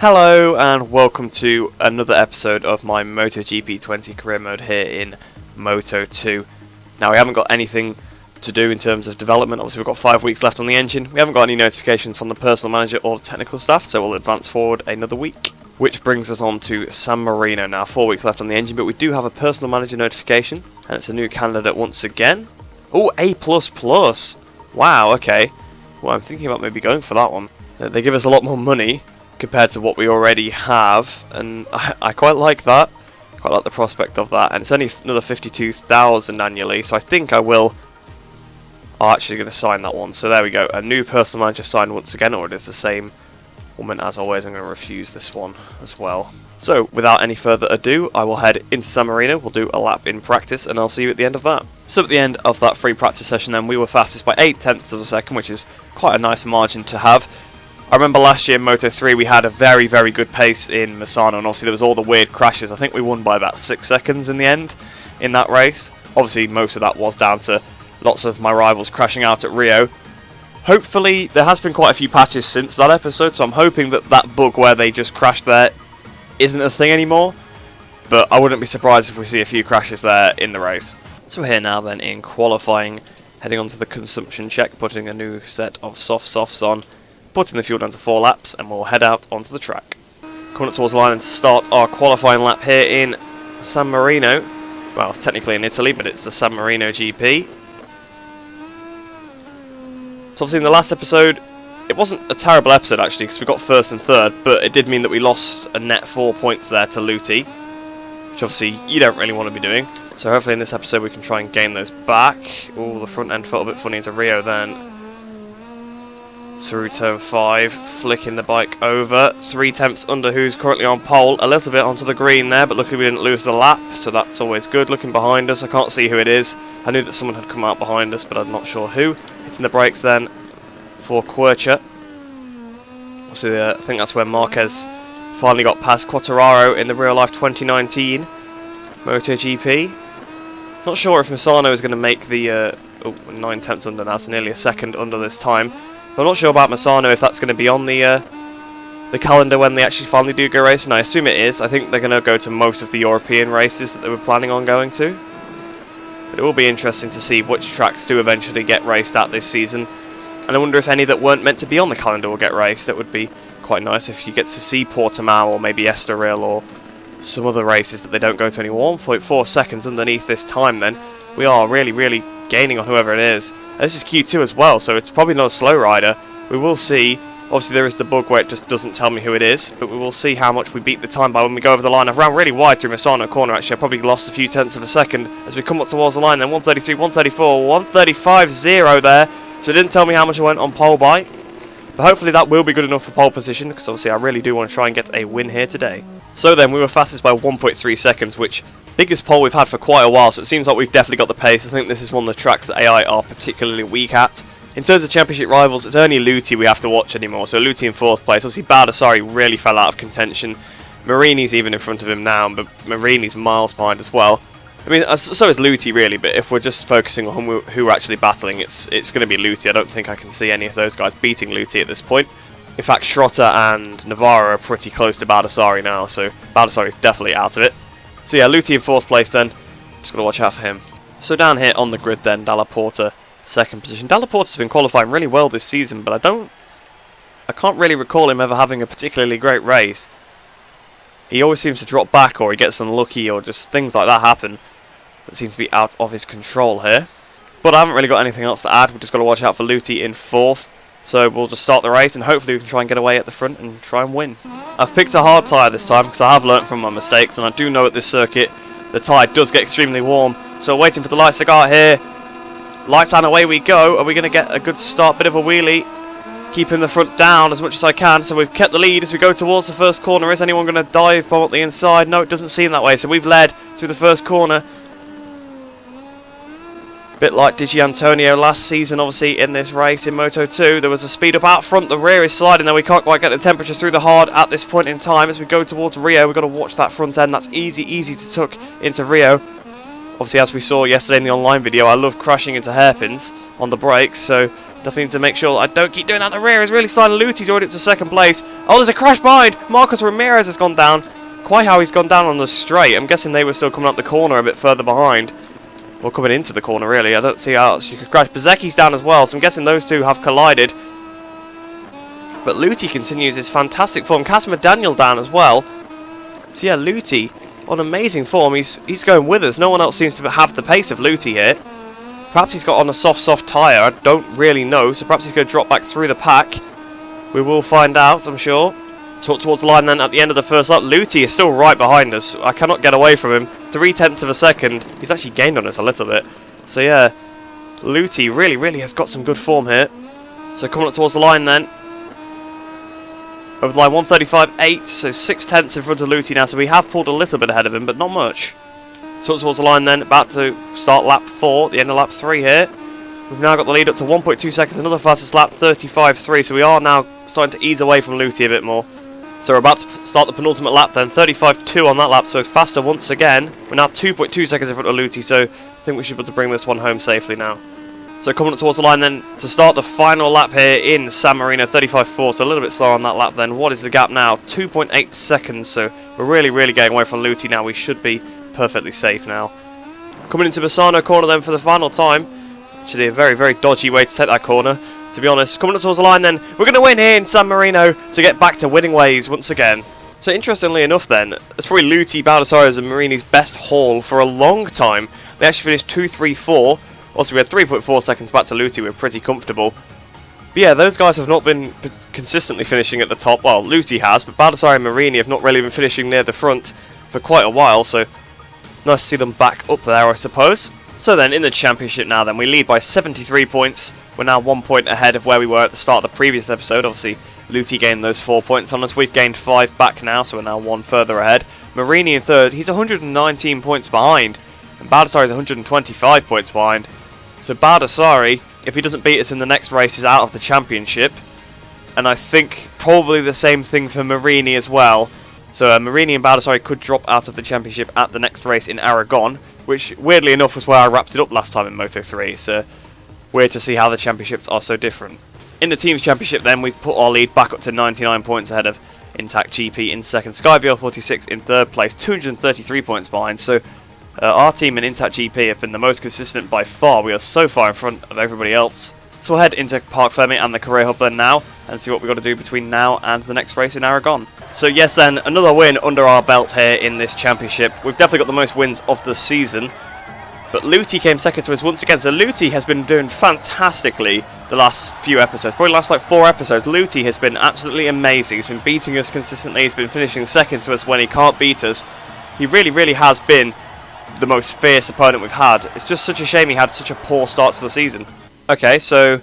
Hello and welcome to another episode of my MotoGP 20 career mode here in Moto 2. Now we haven't got anything to do in terms of development. Obviously we've got 5 weeks left on the engine. We haven't got any notifications from the personal manager or the technical staff, so we'll advance forward another week. Which brings us on to San Marino now. 4 weeks left on the engine, but we do have a personal manager notification, and it's a new candidate once again. Oh, A++! Wow, okay. Well, I'm thinking about maybe going for that one. They give us a lot more money compared to what we already have, and I quite like that. Quite like the prospect of that, and it's only another 52,000 annually, so I think I will. I'm actually going to sign that one. So there we go, a new personal manager signed once again, or it is the same woman as always. I'm going to refuse this one as well. So without any further ado, I will head into San Marino. We'll do a lap in practice, and I'll see you at the end of that. So at the end of that free practice session, then we were fastest by 0.8 of a second, which is quite a nice margin to have. I remember last year in Moto 3 we had a very good pace in Misano, and obviously there was all the weird crashes. I think we won by about 6 seconds in the end in that race. Obviously most of that was down to lots of my rivals crashing out at Rio. Hopefully there has been quite a few patches since that episode, so I'm hoping that that bug where they just crashed there isn't a thing anymore. But I wouldn't be surprised if we see a few crashes there in the race. So we're here now then in qualifying, heading on to the consumption check, putting a new set of softs on, putting the fuel down to 4 laps, and we'll head out onto the track. Coming up towards the line and to start our qualifying lap here in San Marino. Well, it's technically in Italy, but it's the San Marino GP. So obviously in the last episode, it wasn't a terrible episode actually, because we got first and third, but it did mean that we lost a net 4 points there to Luti, which obviously you don't really want to be doing. So hopefully in this episode we can try and gain those back. Oh, the front end felt a bit funny into Rio then. Through turn 5, flicking the bike over, 3/10 under who's currently on pole, a little bit onto the green there, but luckily we didn't lose the lap, so that's always good. Looking behind us, I can't see who it is. I knew that someone had come out behind us, but I'm not sure who. Hitting the brakes then for Quercia. Obviously, I think that's where Marquez finally got past Quartararo in the real life 2019 MotoGP. Not sure if Misano is going to make the 9/10 under now, so nearly a second under this time. I'm not sure about Misano if that's going to be on the calendar when they actually finally do go racing. I assume it is. I think they're going to go to most of the European races that they were planning on going to. But it will be interesting to see which tracks do eventually get raced at this season. And I wonder if any that weren't meant to be on the calendar will get raced. That would be quite nice if you get to see Portimao or maybe Estoril or some other races that they don't go to anymore. 1.4 seconds underneath this time then. We are really gaining on whoever it is. This is Q2 as well, so it's probably not a slow rider. We will see. Obviously there is the bug where it just doesn't tell me who it is, but we will see how much we beat the time by when we go over the line. I've ran really wide through Misano corner actually. I probably lost a few tenths of a second as we come up towards the line. Then 133, 134, 135.0 there. So it didn't tell me how much I went on pole by. But hopefully that will be good enough for pole position, because obviously I really do want to try and get a win here today. So then we were fastest by 1.3 seconds, which biggest pole we've had for quite a while, so it seems like we've definitely got the pace. I think this is one of the tracks that AI are particularly weak at. In terms of championship rivals, it's only Luti we have to watch anymore, so Luti in 4th place. Obviously Baldassarri really fell out of contention. Marini's even in front of him now, but Marini's miles behind as well. I mean, so is Luti really, but if we're just focusing on who we're actually battling, it's going to be Luti. I don't think I can see any of those guys beating Luti at this point. In fact, Schrotter and Navarro are pretty close to Baldassarri now, so Baldassarri is definitely out of it. So yeah, Luti in 4th place then. Just got to watch out for him. So down here on the grid then, Dalla Porta, 2nd position. Dalla Porta's been qualifying really well this season, but I can't really recall him ever having a particularly great race. He always seems to drop back, or he gets unlucky, or just things like that happen that seem to be out of his control here. But I haven't really got anything else to add. We've just got to watch out for Luti in 4th. So we'll just start the race, and hopefully we can try and get away at the front and try and win. I've picked a hard tyre this time because I have learnt from my mistakes, and I do know at this circuit the tyre does get extremely warm. So waiting for the lights to go out here. Lights and away we go. Are we going to get a good start? Bit of a wheelie. Keeping the front down as much as I can. So we've kept the lead as we go towards the first corner. Is anyone going to dive bomb at the inside? No, it doesn't seem that way. So we've led through the first corner. Bit like Digi Antonio last season, obviously, in this race in Moto 2. There was a speed up out front, the rear is sliding there. We can't quite get the temperature through the hard at this point in time. As we go towards Rio, we've got to watch that front end. That's easy to tuck into Rio. Obviously, as we saw yesterday in the online video, I love crashing into hairpins on the brakes, so Definitely need to make sure I don't keep doing that. The rear is really sliding. Luti's already up to second place. Oh, there's a crash behind. Marcos Ramirez has gone down. Quite how he's gone down on the straight. I'm guessing they were still coming up the corner a bit further behind. Or coming into the corner, really. I don't see how else you could crash. Bezecchi's down as well, so I'm guessing those two have collided. But Luti continues his fantastic form. Casimir Daniel down as well. So yeah, Luti on amazing form. He's going with us. No one else seems to have the pace of Luti here. Perhaps he's got on a soft tyre. I don't really know. So perhaps he's going to drop back through the pack. We will find out, I'm sure. Towards the line then at the end of the first lap. Luti is still right behind us. I cannot get away from him. 0.3 of a second. He's actually gained on us a little bit. So yeah, Luti really has got some good form here. So coming up towards the line then. Over the line 135.8, so 0.6 in front of Luti now. So we have pulled a little bit ahead of him, but not much. So towards the line then, about to start lap 4, the end of lap 3 here. We've now got the lead up to 1.2 seconds, another fastest lap, 35.3. So we are now starting to ease away from Luti a bit more. So we're about to start the penultimate lap then, 35.2 on that lap, so faster once again. We're now 2.2 seconds in front of Luti, so I think we should be able to bring this one home safely now. So coming up towards the line then, to start the final lap here in San Marino, 35.4, so a little bit slower on that lap then. What is the gap now? 2.8 seconds, so we're really getting away from Luti now. We should be perfectly safe now. Coming into Misano corner then for the final time. Actually a very dodgy way to take that corner, to be honest. Coming up towards the line then, we're going to win here in San Marino to get back to winning ways once again. So interestingly enough then, it's probably Luti, Baldassarri's and Marini's best haul for a long time. They actually finished 2.34. Also we had 3.4 seconds back to Luti, we were pretty comfortable. But yeah, those guys have not been consistently finishing at the top. Well, Luti has, but Baldassarri and Marini have not really been finishing near the front for quite a while, so nice to see them back up there, I suppose. So then, in the championship now then, we lead by 73 points. We're now 1 point ahead of where we were at the start of the previous episode. Obviously, Luti gained those 4 points on us. We've gained 5 back now, so we're now 1 further ahead. Marini in third, he's 119 points behind. And Baldassarri is 125 points behind. So Baldassarri, if he doesn't beat us in the next race, is out of the championship. And I think probably the same thing for Marini as well. So Marini and Baldassarri could drop out of the championship at the next race in Aragon, which weirdly enough was where I wrapped it up last time in Moto3. So weird to see how the championships are so different. In the team's championship then, we put our lead back up to 99 points ahead of Intact GP in second. Skyvl 46 in third place, 233 points behind. So our team and Intact GP have been the most consistent by far. We are so far in front of everybody else. So we'll head into Parc Fermé and the Career Hub then now and see what we've got to do between now and the next race in Aragon. So yes then, another win under our belt here in this championship. We've definitely got the most wins of the season. But Luti came second to us once again. So Luti has been doing fantastically the last few episodes. Probably the last like 4 episodes. Luti has been absolutely amazing. He's been beating us consistently. He's been finishing second to us when he can't beat us. He really has been the most fierce opponent we've had. It's just such a shame he had such a poor start to the season. Okay, so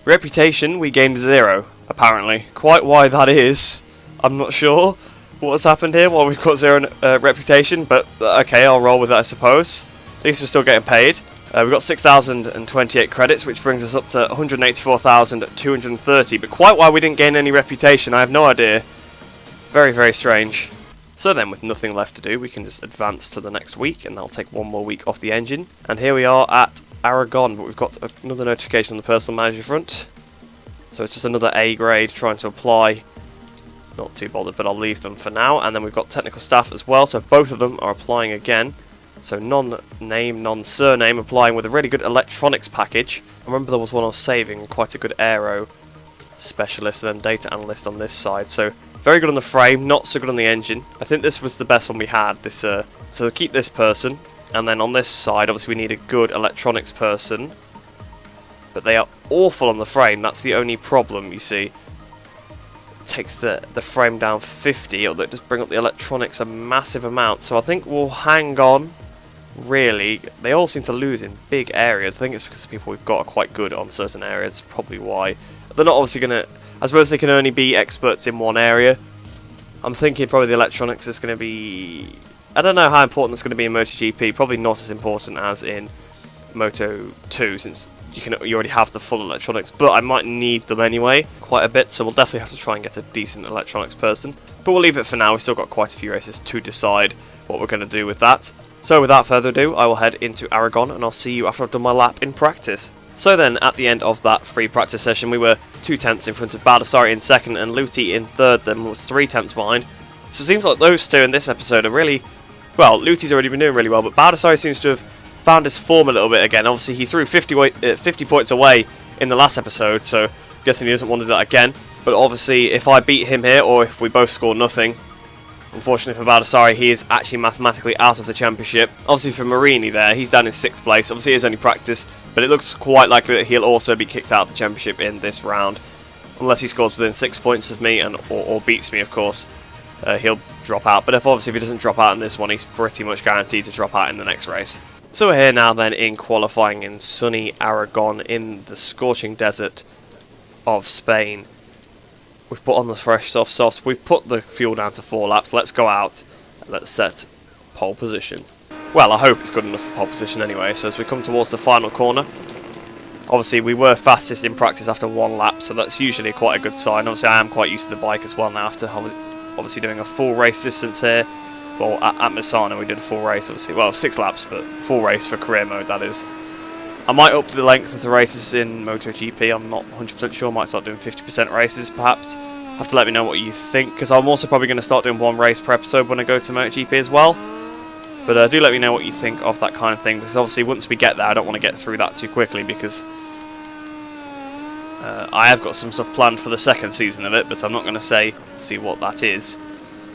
reputation, we gained 0, apparently. Quite why that is, I'm not sure what has happened here, why we've got 0 reputation, but okay, I'll roll with that I suppose. At least we're still getting paid. We've got 6,028 credits, which brings us up to 184,230, but quite why we didn't gain any reputation, I have no idea. Very strange. So then, with nothing left to do, we can just advance to the next week, and that'll take 1 more week off the engine. And here we are at Aragon, but we've got another notification on the personal manager front. So it's just another A grade trying to apply. Not too bothered, but I'll leave them for now. And then we've got technical staff as well, so both of them are applying again. So non-name, non-surname, applying with a really good electronics package. I remember there was one I was saving, quite a good aero specialist, and then data analyst on this side. So very good on the frame, not so good on the engine. I think this was the best one we had. This so keep this person. And then on this side, obviously we need a good electronics person. But they are awful on the frame, that's the only problem, you see. It takes the frame down 50, or just bring up the electronics a massive amount. So I think we'll hang on, really. They all seem to lose in big areas. I think it's because the people we've got are quite good on certain areas, probably why. They're not obviously going to, I suppose they can only be experts in one area. I'm thinking probably the electronics is going to be, I don't know how important it's going to be in MotoGP, probably not as important as in Moto2, since you already have the full electronics, but I might need them anyway, quite a bit, so we'll definitely have to try and get a decent electronics person. But we'll leave it for now, we've still got quite a few races to decide what we're going to do with that. So without further ado, I will head into Aragon, and I'll see you after I've done my lap in practice. So then, at the end of that free practice session, we were 2 tenths in front of Baldassarri in second and Luti in third, then was 3 tenths behind. So it seems like those two in this episode are really, well, Luti's already been doing really well, but Baldassarri seems to have found his form a little bit again. Obviously, he threw 50 points away in the last episode, so I'm guessing he doesn't want to do that again. But obviously, if I beat him here, or if we both score nothing, unfortunately for Baldassarri, he is actually mathematically out of the championship. Obviously for Marini there, he's down in 6th place. Obviously it is only practice, but it looks quite likely that he'll also be kicked out of the championship in this round. Unless he scores within 6 points of me and or beats me, of course, he'll drop out. But if he doesn't drop out in this one, he's pretty much guaranteed to drop out in the next race. So we're here now then in qualifying in sunny Aragon in the scorching desert of Spain. We've put on the fresh soft softs, we've put the fuel down to 4 laps, let's go out and let's set pole position. Well, I hope it's good enough for pole position anyway, so as we come towards the final corner, obviously we were fastest in practice after 1 lap, so that's usually quite a good sign. Obviously I am quite used to the bike as well now after obviously doing a full race distance here. Well, at Misano we did a full race, obviously, well 6 laps, but full race for career mode that is. I might up the length of the races in MotoGP, I'm not 100% sure, might start doing 50% races perhaps. Have to let me know what you think, because I'm also probably going to start doing 1 race per episode when I go to MotoGP as well. But do let me know what you think of that kind of thing, because obviously once we get there I don't want to get through that too quickly, because I have got some stuff planned for the 2nd season of it, but I'm not going to see what that is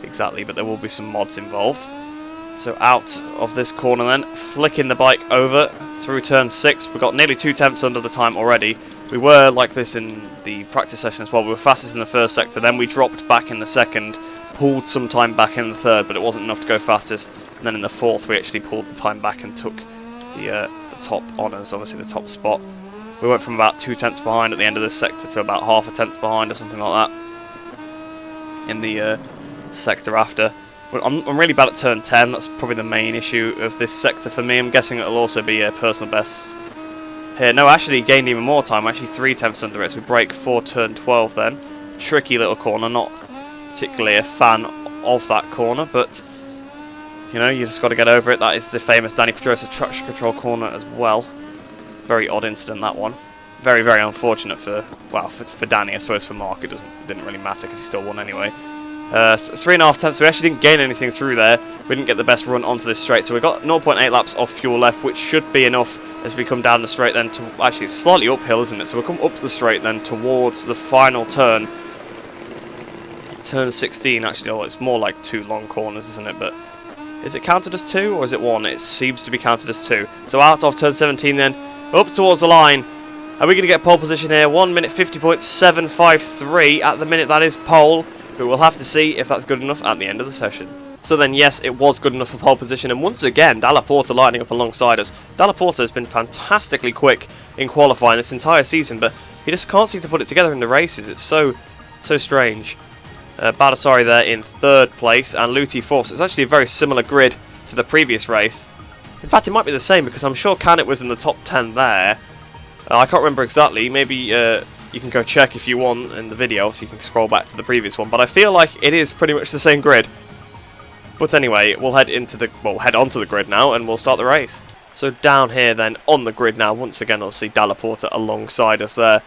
exactly, but there will be some mods involved. So out of this corner then, flicking the bike over through turn 6. We've got nearly 2 tenths under the time already. We were like this in the practice session as well. We were fastest in the 1st sector, then we dropped back in the 2nd, pulled some time back in the 3rd, but it wasn't enough to go fastest. And then in the 4th we actually pulled the time back and took the top honours, obviously the top spot. We went from about 2 tenths behind at the end of this sector to about half a tenth behind or something like that in the sector after. I'm really bad at turn 10, that's probably the main issue of this sector for me. I'm guessing it'll also be a personal best here. No, actually gained even more time, actually 3 tenths under it, so we break for turn 12 then. Tricky little corner, not particularly a fan of that corner, but you know, you just got to get over it. That is the famous Danny Pedrosa traction control corner as well. Very odd incident, that one. Very, very unfortunate for, well, for Danny, I suppose. For Mark it didn't really matter because he still won anyway. 3.5 tenths, so we actually didn't gain anything through there. We didn't get the best run onto this straight, so we've got 0.8 laps of fuel left, which should be enough as we come down the straight then to, actually it's slightly uphill, isn't it? So we'll come up the straight then towards the final turn. Turn 16, actually, oh, it's more like 2 long corners, isn't it? But is it counted as 2 or is it 1? It seems to be counted as 2. So out of turn 17 then, up towards the line. Are we going to get pole position here? 1 minute 50.753 at the minute, that is pole. But we'll have to see if that's good enough at the end of the session. So then, yes, it was good enough for pole position, and once again, Dalla Porta lining up alongside us. Dalla Porta has been fantastically quick in qualifying this entire season, but he just can't seem to put it together in the races. It's so strange. Baldassarri there in 3rd place, and Luti 4th. So it's actually a very similar grid to the previous race. In fact, it might be the same, because I'm sure Canet was in the top 10 there. I can't remember exactly. Maybe you can go check if you want in the video, so you can scroll back to the previous one. But I feel like it is pretty much the same grid. But anyway, we'll head onto the grid now, and we'll start the race. So down here then, on the grid now, once again, I'll see Dalla Porta alongside us there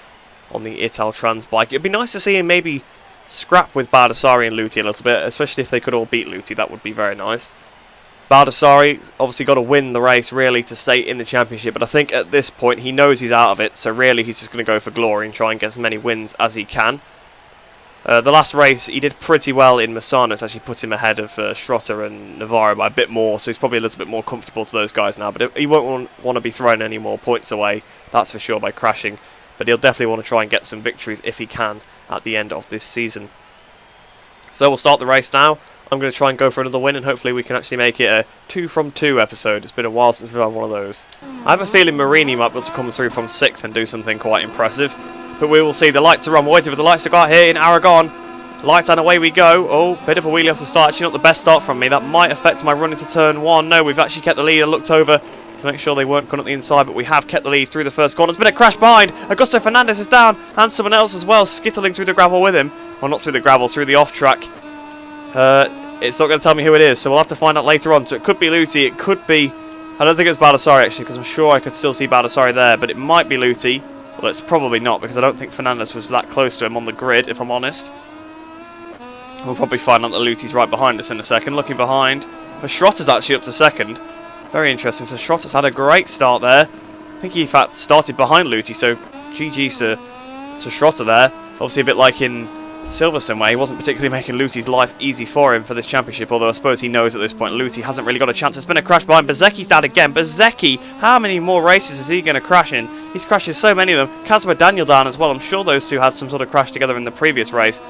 on the Italtrans bike. It'd be nice to see him maybe scrap with Baldassarri and Luti a little bit, especially if they could all beat Luti. That would be very nice. Baldassarri obviously got to win the race really to stay in the championship, but I think at this point he knows he's out of it, so really he's just going to go for glory and try and get as many wins as he can. The last race he did pretty well in Misano. It's actually put him ahead of Schrotter and Navarro by a bit more, so he's probably a little bit more comfortable to those guys now, but he won't want to be throwing any more points away, that's for sure, by crashing, but he'll definitely want to try and get some victories if he can at the end of this season. So we'll start the race now. I'm going to try and go for another win, and hopefully we can actually make it a 2 from 2 episode. It's been a while since we've had one of those. I have a feeling Marini might be able to come through from 6th and do something quite impressive, but we will see. The lights are on. We're waiting for the lights to go out here in Aragon. Lights, and away we go. Oh, bit of a wheelie off the start. Actually not the best start from me. That might affect my run into turn 1. No, we've actually kept the lead. I looked over to make sure they weren't going up the inside, but we have kept the lead through the first corner. There's been a crash behind. Augusto Fernandez is down, and someone else as well, skittling through the gravel with him. Well, not through the gravel, through the off-track. It's not going to tell me who it is, so we'll have to find out later on. So it could be Luti, it could be I don't think it's Baldassarri actually, because I'm sure I could still see Baldassarri there, but it might be Luti. Well, it's probably not, because I don't think Fernandez was that close to him on the grid, if I'm honest. We'll probably find out that Luti's right behind us in a second. Looking behind, but Schrotter's actually up to second. Very interesting. So Schrotter's had a great start there. I think he in fact started behind Luti, so GG's to Schrotter there. Obviously a bit like in Silverstone, where he wasn't particularly making Luti's life easy for him for this championship, although I suppose he knows at this point Luti hasn't really got a chance. It's been a crash behind. Bezecchi's down again. Bezecchi, how many more races is he going to crash in? He's crashed so many of them. Casper Daniel down as well. I'm sure those two had some sort of crash together in the previous race.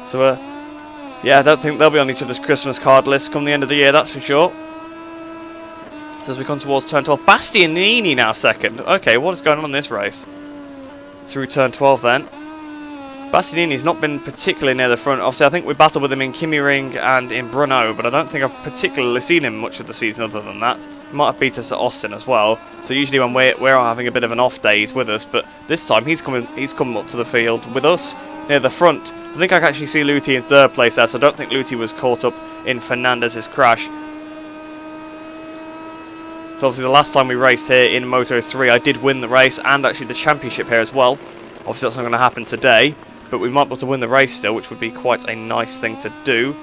So, yeah, I don't think they'll be on each other's Christmas card list come the end of the year, that's for sure. So as we come towards turn 12, Bastianini now second. Okay, what is going on in this race? Through turn 12 then. Bastianini's not been particularly near the front. Obviously, I think we battled with him in Kimi-Ring and in Brno, but I don't think I've particularly seen him much of the season other than that. He might have beat us at Austin as well. So usually when we're having a bit of an off day, he's with us, but this time he's come up to the field with us near the front. I think I can actually see Luti in third place there, so I don't think Luti was caught up in Fernandez's crash. So obviously the last time we raced here in Moto 3, I did win the race and actually the championship here as well. Obviously that's not going to happen today, but we might be able to win the race still, which would be quite a nice thing to do.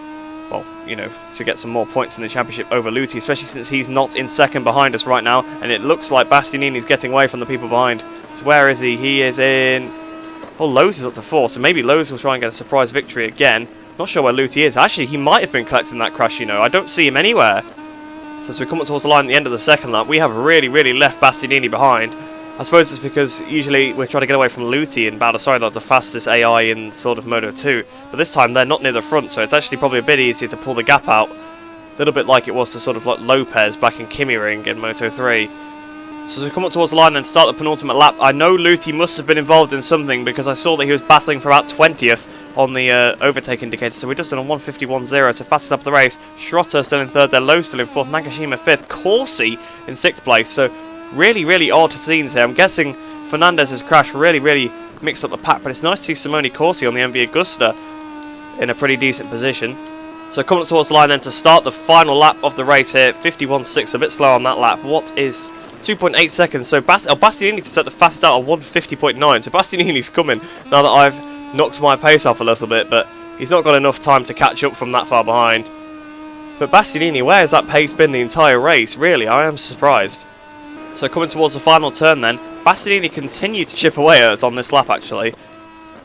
Well, you know, to get some more points in the championship over Luti, especially since he's not in second behind us right now, and it looks like Bastianini's getting away from the people behind. So where is he? He is in... Well, Lowe's is up to 4, so maybe Lowe's will try and get a surprise victory again. Not sure where Luti is. Actually, he might have been collecting that crash, you know. I don't see him anywhere. So as we come up towards the line at the end of the second lap, we have really left Bastianini behind. I suppose it's because usually we're trying to get away from Luti and Baldassarri, they're the fastest AI in sort of Moto 2. But this time they're not near the front, so it's actually probably a bit easier to pull the gap out. A little bit like it was to sort of like Lopez back in Kimi-Ring in Moto 3. So as we come up towards the line and start the penultimate lap, I know Luti must have been involved in something because I saw that he was battling for about 20th on the overtake indicator. So we're just on a 1:51.0, so fastest up of the race. Schrotter still in third there, Lowe still in fourth, Nagashima fifth, Corsi in sixth place. So really odd scenes here. I'm guessing Fernandez's crash really mixed up the pack, but it's nice to see Simone Corsi on the MV Agusta in a pretty decent position. So coming up towards the line then to start the final lap of the race here, 51.6, a bit slow on that lap. What is 2.8 seconds? So Bastianini to set the fastest out at 1:50.9. So Bastianini's coming now that I've knocked my pace off a little bit, but he's not got enough time to catch up from that far behind. But Bastianini, where has that pace been the entire race? Really, I am surprised. So coming towards the final turn then, Bastianini continued to chip away at us on this lap actually.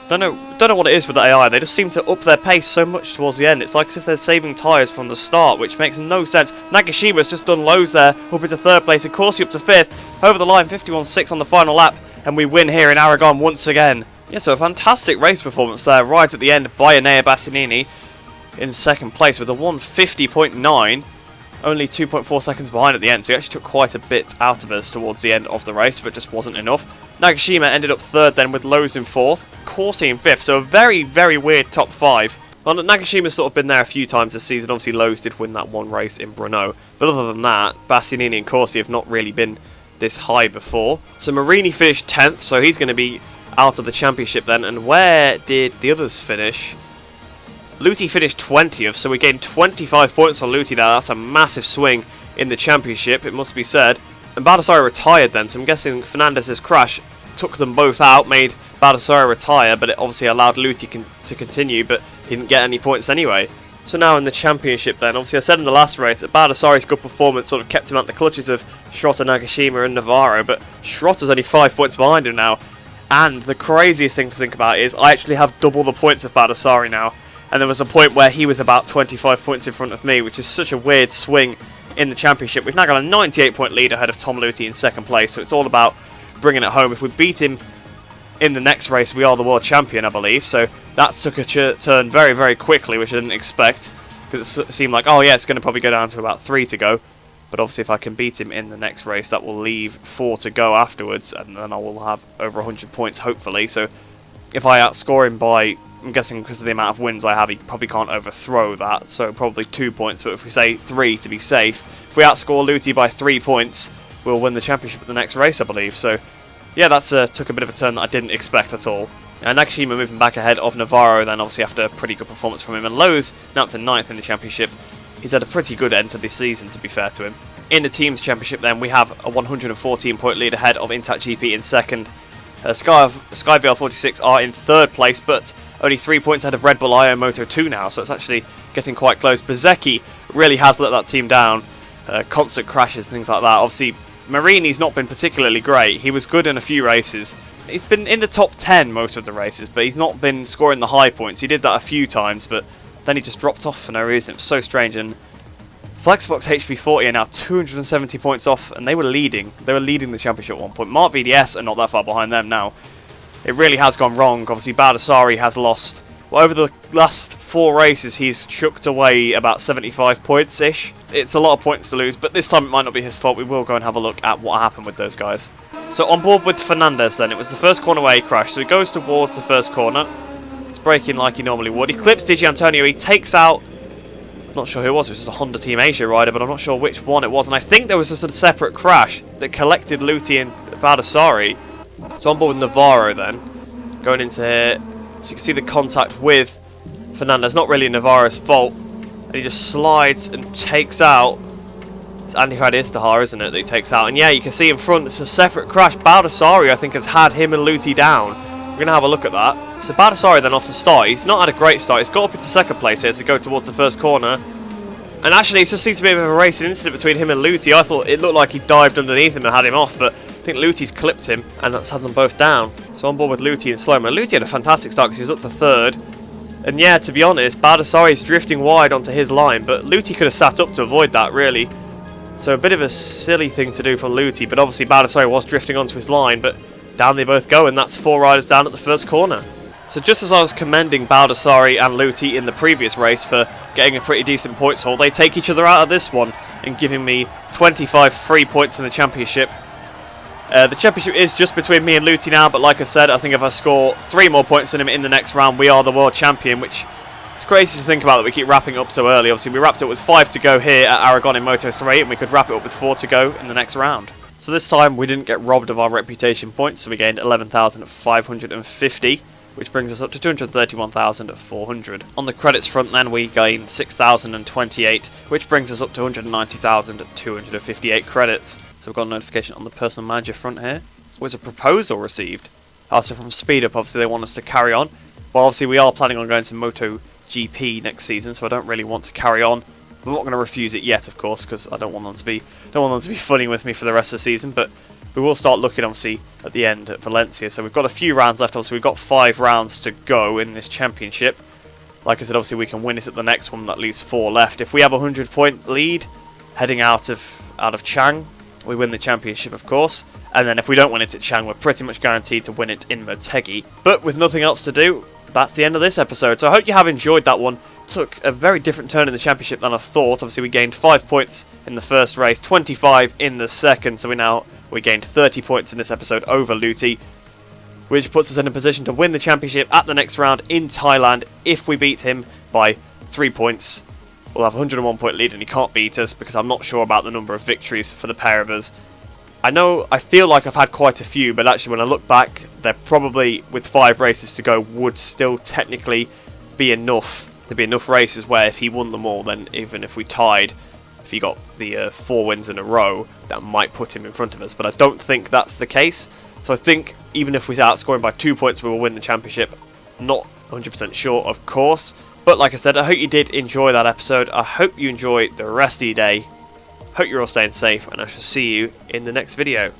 Don't know what it is with the AI, they just seem to up their pace so much towards the end. It's like as if they're saving tyres from the start, which makes no sense. Nagashima's just done Lowe's there, up into third place, and Corsi up to fifth. Over the line, 51.6 on the final lap, and we win here in Aragon once again. Yeah, so a fantastic race performance there, right at the end by Enea Bastianini in second place with a 1:50.9. Only 2.4 seconds behind at the end, so he actually took quite a bit out of us towards the end of the race, but just wasn't enough. Nagashima ended up third then with Lowe's in fourth, Corsi in fifth, so a very weird top five. Well, Nagashima's sort of been there a few times this season. Obviously Lowe's did win that one race in Brno, but other than that, Bastianini and Corsi have not really been this high before. So Marini finished 10th, so he's going to be out of the championship then. And where did the others finish? Luti finished 20th, so we gained 25 points on Luti there. That's a massive swing in the championship, it must be said. And Baldassarri retired then, so I'm guessing Fernandez's crash took them both out, made Baldassarri retire, but it obviously allowed Luti to continue, but he didn't get any points anyway. So now in the championship then, obviously I said in the last race that Baldassarri's good performance sort of kept him out the clutches of Schrotter, Nagashima and Navarro, but Schrotter's only 5 points behind him now. And the craziest thing to think about is I actually have double the points of Baldassarri now. And there was a point where he was about 25 points in front of me, which is such a weird swing in the championship. We've now got a 98-point lead ahead of Tom Luti in second place, so it's all about bringing it home. If we beat him in the next race, we are the world champion, I believe. So that took a turn very quickly, which I didn't expect, because it seemed like, oh yeah, it's going to probably go down to about 3 to go. But obviously if I can beat him in the next race, that will leave 4 to go afterwards, and then I will have over 100 points, hopefully. So if I outscore him by, I'm guessing because of the amount of wins I have, he probably can't overthrow that, so probably 2 points. But if we say 3 to be safe, if we outscore Luti by 3 points, we'll win the championship at the next race, I believe. So yeah, that's took a bit of a turn that I didn't expect at all. Nagashima moving back ahead of Navarro then, obviously after a pretty good performance from him. And Lowe's now up to 9th in the championship. He's had a pretty good end to this season, to be fair to him. In the Teams Championship then, we have a 114 point lead ahead of Intact GP in second. Sky VR46 are in third place, but only 3 points ahead of Red Bull IO Moto 2 now, so it's actually getting quite close. Bezzecchi really has let that team down. Constant crashes, things like that. Obviously, Marini's not been particularly great. He was good in a few races. He's been in the top 10 most of the races, but he's not been scoring the high points. He did that a few times, but then he just dropped off for no reason. It was so strange. And Flexbox HP40 are now 270 points off, and they were leading. They were leading the championship at one point. Mark VDS are not that far behind them now. It really has gone wrong. Obviously, Baldassari has lost. Well, over the last 4 races, he's chucked away about 75 points-ish. It's a lot of points to lose, but this time it might not be his fault. We will go and have a look at what happened with those guys. So on board with Fernandez then, it was the first corner where he crashed, so he goes towards the first corner. He's braking like he normally would. He clips Digi Antonio, he takes out, not sure who it was just a Honda Team Asia rider, but I'm not sure which one it was, and I think there was just a separate crash that collected Luti and Baldassari. So on board with Navarro then, going into here, so you can see the contact with Fernandez, not really Navarro's fault, and he just slides and takes out, it's Andy Istihar, isn't it, that he takes out, and yeah, you can see in front, it's a separate crash. Baldassari, I think, has had him and Luti down. We're going to have a look at that. So Baldassari then off the start, he's not had a great start, he's got up into second place here to go towards the first corner, and actually it just seems to be a bit of a racing incident between him and Luti. I thought it looked like he dived underneath him and had him off, but I think Luti's clipped him, and that's had them both down. So on board with Luti and slow-mo. Luti had a fantastic start because he was up to third, and yeah, to be honest, Baldassari is drifting wide onto his line, but Luti could have sat up to avoid that, really. So a bit of a silly thing to do from Luti, but obviously Baldassari was drifting onto his line, but down they both go, and that's 4 riders down at the first corner. So just as I was commending Baldassari and Luti in the previous race for getting a pretty decent points haul, they take each other out of this one and giving me 25 free points in the championship. The championship is just between me and Luti now, but like I said, I think if I score 3 more points than him in the next round, we are the world champion, which it's crazy to think about that we keep wrapping up so early. Obviously, we wrapped up with 5 to go here at Aragon in Moto 3, and we could wrap it up with 4 to go in the next round. So this time, we didn't get robbed of our reputation points, so we gained 11,550, which brings us up to 231,400. On the credits front then, we gained 6,028, which brings us up to 190,258 credits. So we've got a notification on the personal manager front here. It was a proposal received. Also from Speed Up, obviously they want us to carry on. Well, obviously we are planning on going to MotoGP next season, so I don't really want to carry on. I'm not going to refuse it yet, of course, because I don't want them to be funning with me for the rest of the season, but we will start looking, obviously, at the end at Valencia. So we've got a few rounds left. Obviously, we've got 5 rounds to go in this championship. Like I said, obviously, we can win it at the next one. That leaves 4 left. If we have a 100-point lead heading out of Chang, we win the championship, of course. And then if we don't win it at Chang, we're pretty much guaranteed to win it in Motegi. But with nothing else to do, that's the end of this episode. So I hope you have enjoyed that one. Took a very different turn in the championship than I thought. Obviously, we gained 5 points in the first race, 25 in the second. So we gained 30 points in this episode over Luti, which puts us in a position to win the championship at the next round in Thailand. If we beat him by 3 points, we'll have a 101 point lead and he can't beat us, because I'm not sure about the number of victories for the pair of us. I feel like I've had quite a few, but actually when I look back, they're probably, with 5 races to go, would still technically be enough. There'd be enough races where if he won them all, then even if we tied, if he got the 4 wins in a row, that might put him in front of us. But I don't think that's the case. So I think even if we're outscoring by 2 points, we will win the championship. Not 100% sure, of course. But like I said, I hope you did enjoy that episode. I hope you enjoy the rest of your day. Hope you're all staying safe, and I shall see you in the next video.